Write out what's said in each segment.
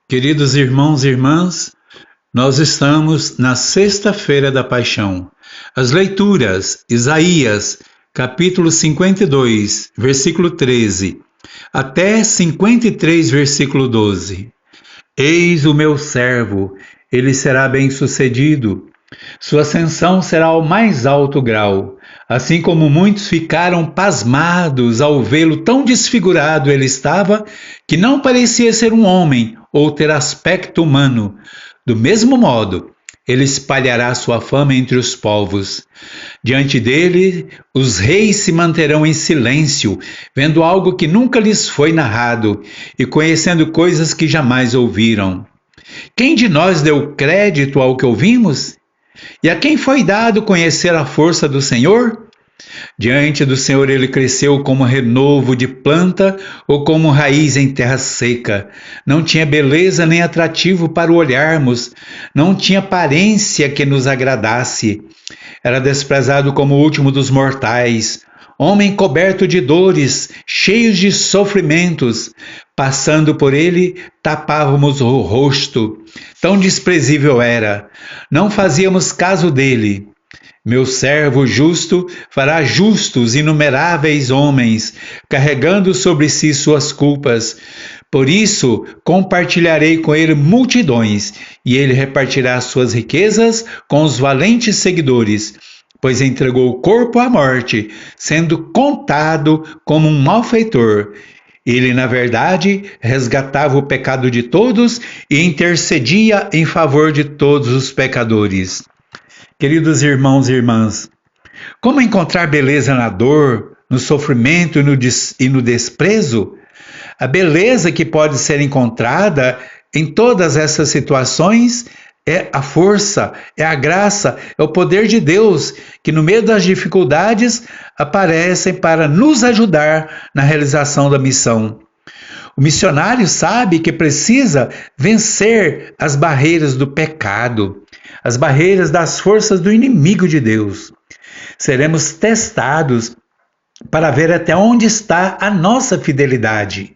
Queridos irmãos e irmãs, nós estamos na sexta-feira da Paixão. As leituras, Isaías, capítulo 52, versículo 13, até 53, versículo 12. Eis o meu servo, ele será bem-sucedido. Sua ascensão será ao mais alto grau, assim como muitos ficaram pasmados ao vê-lo tão desfigurado ele estava, que não parecia ser um homem ou ter aspecto humano. Do mesmo modo, ele espalhará sua fama entre os povos. Diante dele, os reis se manterão em silêncio, vendo algo que nunca lhes foi narrado e conhecendo coisas que jamais ouviram. Quem de nós deu crédito ao que ouvimos? E a quem foi dado conhecer a força do Senhor? Diante do Senhor ele cresceu como renovo de planta ou como raiz em terra seca. Não tinha beleza nem atrativo para o olharmos, não tinha aparência que nos agradasse. Era desprezado como o último dos mortais, homem coberto de dores, cheio de sofrimentos. Passando por ele, tapávamos o rosto. Tão desprezível era. Não fazíamos caso dele. Meu servo justo fará justos inumeráveis homens, carregando sobre si suas culpas. Por isso, compartilharei com ele multidões, e ele repartirá suas riquezas com os valentes seguidores, pois entregou o corpo à morte, sendo contado como um malfeitor. Ele, na verdade, resgatava o pecado de todos e intercedia em favor de todos os pecadores. Queridos irmãos e irmãs, como encontrar beleza na dor, no sofrimento e no desprezo? A beleza que pode ser encontrada em todas essas situações é a força, é a graça, é o poder de Deus que no meio das dificuldades aparecem para nos ajudar na realização da missão. O missionário sabe que precisa vencer as barreiras do pecado, as barreiras das forças do inimigo de Deus. Seremos testados para ver até onde está a nossa fidelidade.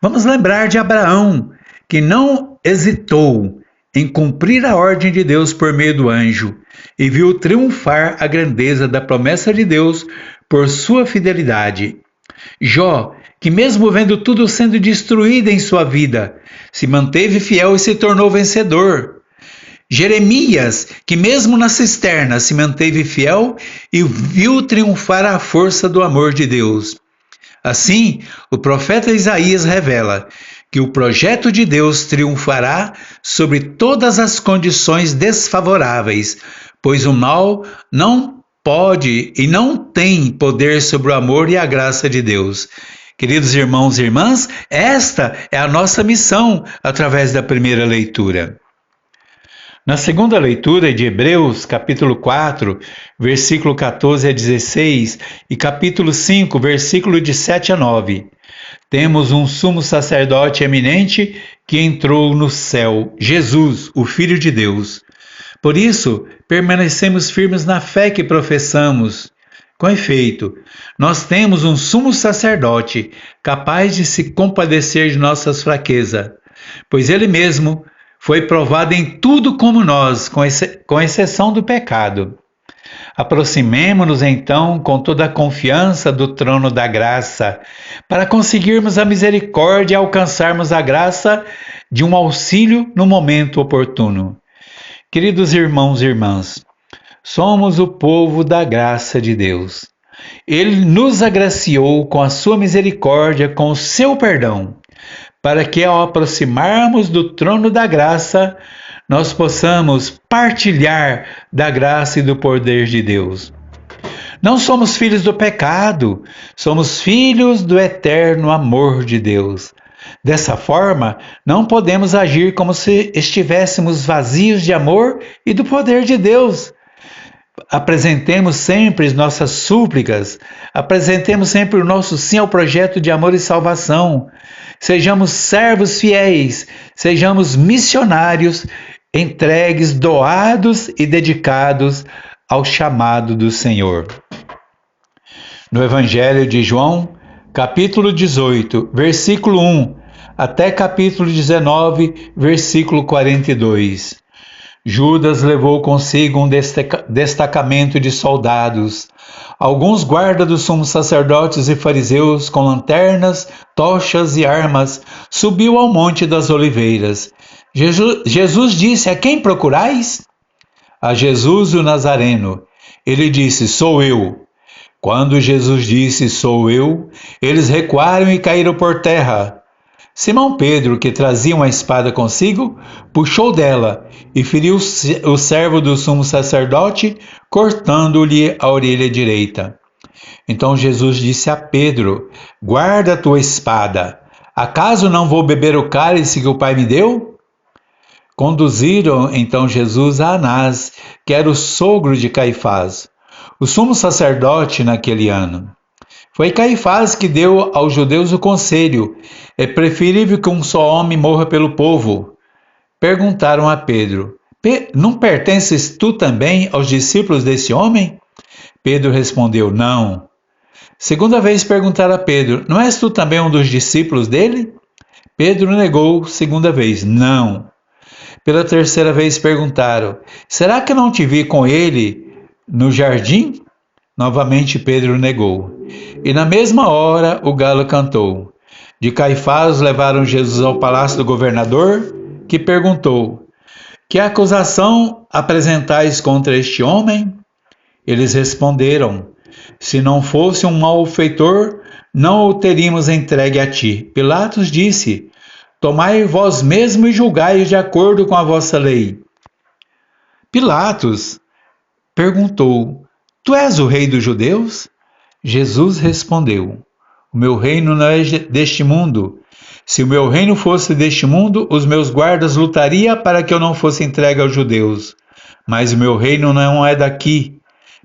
Vamos lembrar de Abraão, que não hesitou em cumprir a ordem de Deus por meio do anjo e viu triunfar a grandeza da promessa de Deus por sua fidelidade. Jó, que mesmo vendo tudo sendo destruído em sua vida, se manteve fiel e se tornou vencedor. Jeremias, que mesmo na cisterna se manteve fiel e viu triunfar a força do amor de Deus. Assim, o profeta Isaías revela que o projeto de Deus triunfará sobre todas as condições desfavoráveis, pois o mal não pode e não tem poder sobre o amor e a graça de Deus. Queridos irmãos e irmãs, esta é a nossa missão através da primeira leitura. Na segunda leitura de Hebreus, capítulo 4, versículo 14 a 16 e capítulo 5, versículo de 7 a 9, temos um sumo sacerdote eminente que entrou no céu, Jesus, o Filho de Deus. Por isso, permanecemos firmes na fé que professamos. Com efeito, nós temos um sumo sacerdote capaz de se compadecer de nossas fraquezas, pois ele mesmo foi provado em tudo como nós, com exceção do pecado. Aproximemo-nos então com toda a confiança do trono da graça, para conseguirmos a misericórdia e alcançarmos a graça de um auxílio no momento oportuno. Queridos irmãos e irmãs, somos o povo da graça de Deus. Ele nos agraciou com a sua misericórdia, com o seu perdão, para que ao aproximarmos do trono da graça, nós possamos partilhar da graça e do poder de Deus. Não somos filhos do pecado, somos filhos do eterno amor de Deus. Dessa forma, não podemos agir como se estivéssemos vazios de amor e do poder de Deus. Apresentemos sempre nossas súplicas, apresentemos sempre o nosso sim ao projeto de amor e salvação. Sejamos servos fiéis, sejamos missionários, entregues, doados e dedicados ao chamado do Senhor. No Evangelho de João, capítulo 18, versículo 1 até capítulo 19, versículo 42. Judas levou consigo um destacamento de soldados, alguns guardas dos sumos sacerdotes e fariseus com lanternas, tochas e armas, subiu ao Monte das Oliveiras. Jesus disse: a quem procurais? A Jesus o Nazareno. Ele disse: sou eu. Quando Jesus disse: sou eu, eles recuaram e caíram por terra. Simão Pedro, que trazia uma espada consigo, puxou dela e feriu o servo do sumo sacerdote, cortando-lhe a orelha direita. Então Jesus disse a Pedro: guarda a tua espada. Acaso não vou beber o cálice que o Pai me deu? Conduziram então Jesus a Anás, que era o sogro de Caifás, o sumo sacerdote naquele ano. Foi Caifás que deu aos judeus o conselho: é preferível que um só homem morra pelo povo. Perguntaram a Pedro: não pertences tu também aos discípulos desse homem? Pedro respondeu: não. Segunda vez perguntaram a Pedro: não és tu também um dos discípulos dele? Pedro negou segunda vez: não. Pela terceira vez perguntaram: será que não te vi com ele no jardim? Novamente Pedro negou. E na mesma hora o galo cantou. De Caifás levaram Jesus ao palácio do governador, que perguntou: que acusação apresentais contra este homem? Eles responderam: se não fosse um malfeitor, não o teríamos entregue a ti. Pilatos disse: tomai vós mesmo e julgai de acordo com a vossa lei. Pilatos perguntou: tu és o rei dos judeus? Jesus respondeu: o meu reino não é deste mundo. Se o meu reino fosse deste mundo, os meus guardas lutariam para que eu não fosse entregue aos judeus. Mas o meu reino não é daqui.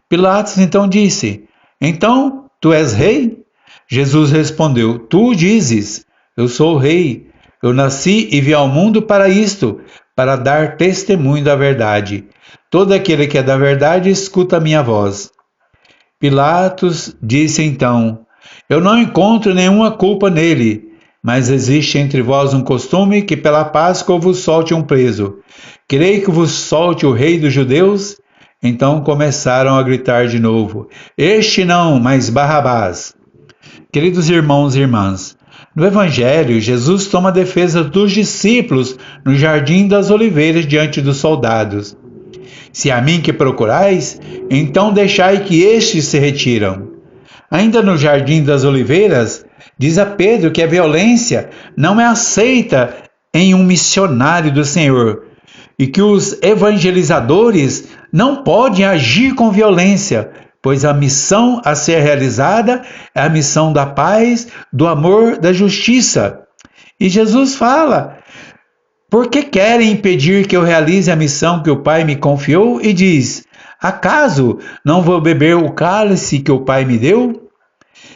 Pilatos então disse: então, tu és rei? Jesus respondeu: tu o dizes, eu sou o rei. Eu nasci e vim ao mundo para isto, para dar testemunho da verdade. Todo aquele que é da verdade escuta a minha voz. Pilatos disse então: eu não encontro nenhuma culpa nele, mas existe entre vós um costume que pela Páscoa vos solte um preso. Quereis que vos solte o rei dos judeus? Então começaram a gritar de novo: este não, mas Barrabás. Queridos irmãos e irmãs, no Evangelho, Jesus toma a defesa dos discípulos no Jardim das Oliveiras diante dos soldados. Se a mim que procurais, então deixai que estes se retiram. Ainda no Jardim das Oliveiras, diz a Pedro que a violência não é aceita em um missionário do Senhor e que os evangelizadores não podem agir com violência, pois a missão a ser realizada é a missão da paz, do amor, da justiça. E Jesus fala: por que querem impedir que eu realize a missão que o Pai me confiou? E diz: acaso não vou beber o cálice que o Pai me deu?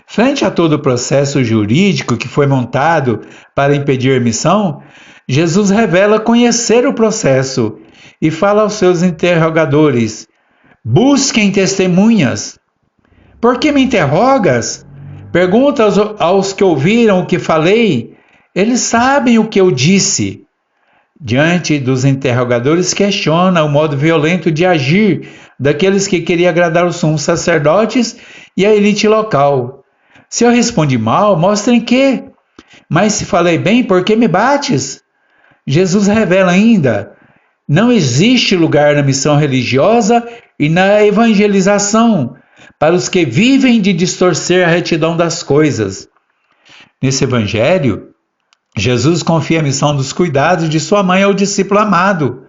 Frente a todo o processo jurídico que foi montado para impedir a missão, Jesus revela conhecer o processo e fala aos seus interrogadores: busquem testemunhas. Por que me interrogas? Pergunta aos que ouviram o que falei. Eles sabem o que eu disse. Diante dos interrogadores, questiona o modo violento de agir daqueles que queriam agradar os sumos sacerdotes e a elite local. Se eu respondi mal, mostrem que. Mas se falei bem, por que me bates? Jesus revela ainda: não existe lugar na missão religiosa e na evangelização para os que vivem de distorcer a retidão das coisas. Nesse evangelho, Jesus confia a missão dos cuidados de sua mãe ao discípulo amado,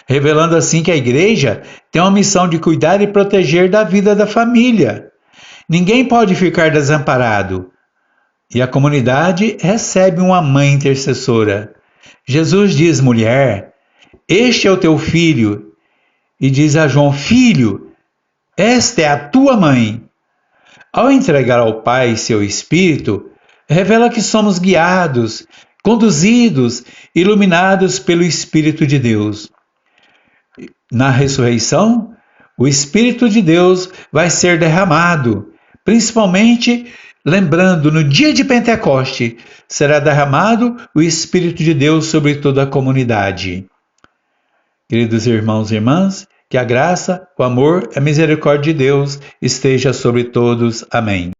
revelando assim que a igreja tem uma missão de cuidar e proteger da vida da família. Ninguém pode ficar desamparado. E a comunidade recebe uma mãe intercessora. Jesus diz: mulher, este é o teu filho. E diz a João: filho, esta é a tua mãe. Ao entregar ao Pai seu Espírito, revela que somos guiados, conduzidos, iluminados pelo Espírito de Deus. Na ressurreição, o Espírito de Deus vai ser derramado, principalmente lembrando, no dia de Pentecoste, será derramado o Espírito de Deus sobre toda a comunidade. Queridos irmãos e irmãs, que a graça, o amor e a misericórdia de Deus esteja sobre todos. Amém.